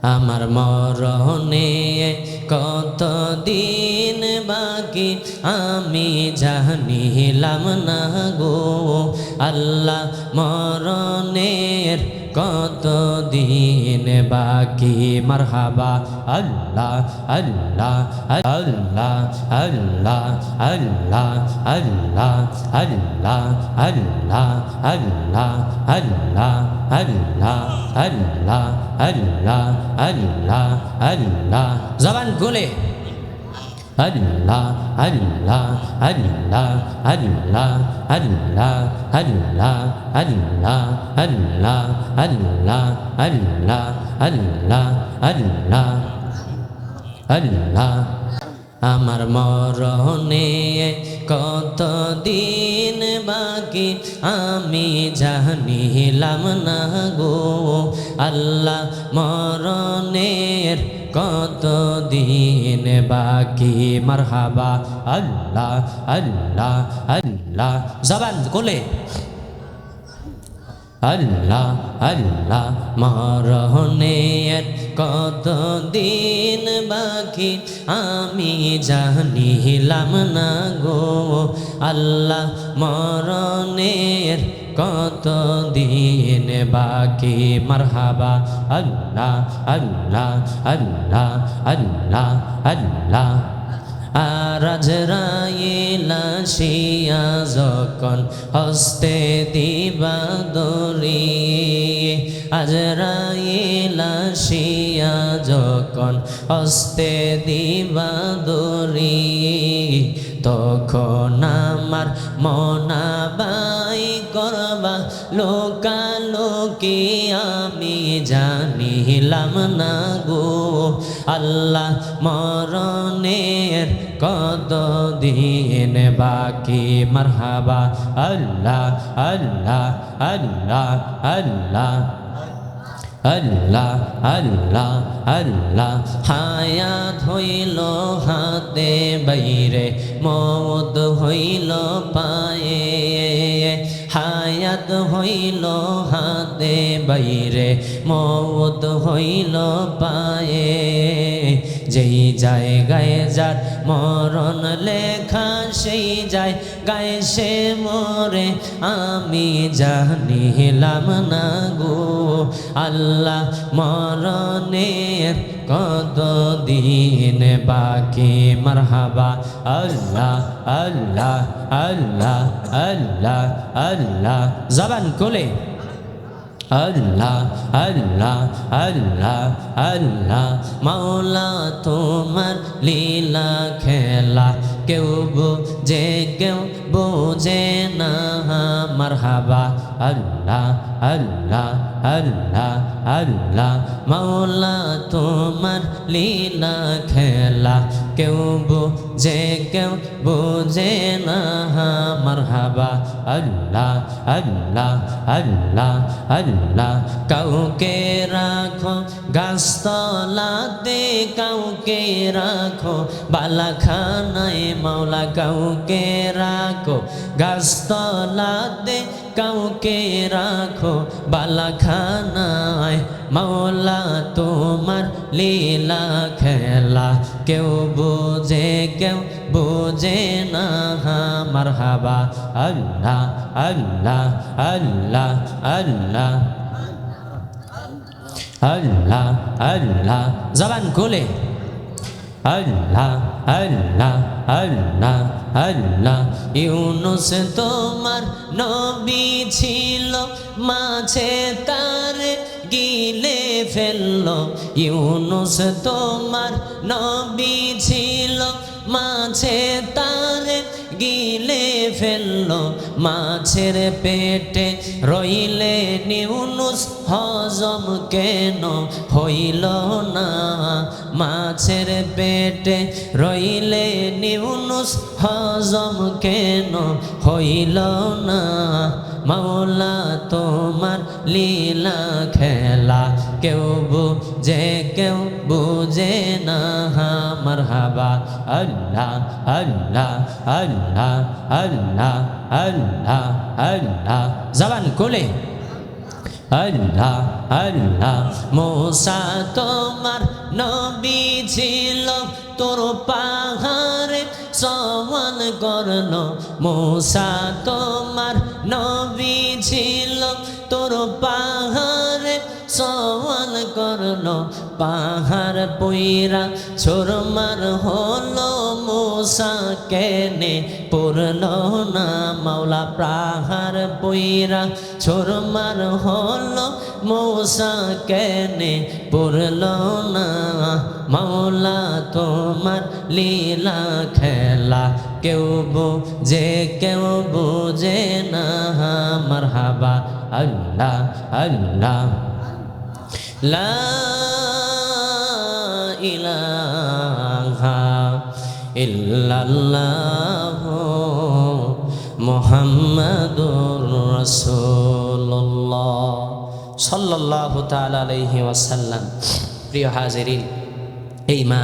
আমার মরণে কত দিন বাকি আমি জানিলাম না গো আল্লাহ মরণের কত দিন বাকি মারহাবা আল্লাহ আল্লাহ আল্লাহ আল্লাহ আল্লাহ আল্লাহ আল্লাহ আল্লাহ আল্লাহ আল্লাহ আল্লাহ আল্লাহ আল্লাহ আল্লাহ আল্লাহ জবান খুলে আল্লাহ আল্লাহ আল্লাহ আল্লাহ আল্লাহ আল্লাহ আল্লাহ আল্লাহ আল্লাহ আল্লাহ আল্লাহ আল্লাহ আল্লাহ আমার মরণে কত দিন বাকি আমি জানিলাম না গো আল্লাহ মরণের কত দিন বাকি মারহাবা আল্লাহ আল্লাহ আল্লাহ জবান কোলে আল্লাহ আল্লাহ মরণের কত দিন বাকি আমি জানিলাম না গো আল্লাহ মরণের কত দিন বাকি মারহাবা আল্লাহ আল্লাহ আল্লাহ আল্লাহ আল্লাহ আর আজরাইল আসিয়া যখন হস্তে দিবা দড়ি আজরাইল আসিয়া যখন হস্তে দিবা দড়ি তখন আমার মনাবাই করবা লোকালোকি আমি জানিলাম না গো আল্লাহ মরণের কত দিন বাকি মারহাবা আল্লাহ আল্লাহ আল্লাহ আল্লাহ আল্লাহ আল্লাহ আল্লাহ হায়াত হইল হাতে বাইরে মওত হইল পায়ে হায়াত হইল হাতে বাইরে মওত হইল পায়ে যেই জায়গায় যার মরণ লেখা সেই জায়গায় সে মরে আমি জানিলাম না গো আল্লাহ মরণের কত দিন বাকি মারহাবা আল্লাহ আল্লাহ আল্লাহ আল্লাহ আল্লাহ জবান কোলে আল্লাহ আল্লাহ আল্লাহ আল্লাহ মাওলা তোমার লীলা খেলা কেউ বুঝে কেউ বোঝে না মারহাবা আল্লাহ আল্লাহ আল্লাহ আল্লাহ মাওলা তোমার লীলা খেলা কেউ বুঝে কেউ বোঝে না মারহাবা আল্লাহ আল্লাহ আল্লাহ আল্লাহ কাউকে রাখো গাছতলাতে কাউকে রাখো বালাখানায় মাওলা কাউকে রাখো গাছতলাতে কাউকে রাখো বালাখানায় মাওলা তোমার লীলা খেলা কেউ বোঝে কেউ বোঝে না মারহাবা আল্লাহ আল্লাহ আল্লাহ আল্লাহ আল্লাহ আল্লাহ জবান খুলে আল্লাহ আল্লাহ আল্লাহ আল্লাহ ইউনুস তোমার নবী ছিল মাছে তার গিলে ফেললো ইউনুস তোমার নবী ছিল মাছে তার গিলে ফেললো মাছের পেটে রইলে ইউনুস হজম কেন হইল না মাছের পেটে রইলে ইউনুস হজম কেন হইল না মাওলা তোমার লীলা খেলা কেউ বুঝে কেউ বুঝে না মারহাবা আল্লাহ আল্লাহ আল্লাহ আল্লাহ আল্লাহ আল্লাহ জবান খুলে আল্লাহ আল্লাহ মুসা তোমার নবী ছিল তোর পাহাড়ে সওয়াল করলো মুসা তোমার নবী ছিল তোর পাহাড়ে সওয়াল করলো পাহাড় পইরা ছোরমার হলো মুসা কেনে পড়লো না মাওলা পাহাড় পইরা ছোরমার হলো মুসা কেনে পড়লো না মাওলা তোমার লীলা খেলা কেউ বুঝে না মারহাবা আল্লাহ আল্লাহ লা ইলাহা ইল্লাল্লাহ মুহাম্মাদুর রাসূলুল্লাহ সাল্লাল্লাহু তাআলা আলাইহি ওয়াসাল্লাম। প্রিয় হাজিরিন, এই মা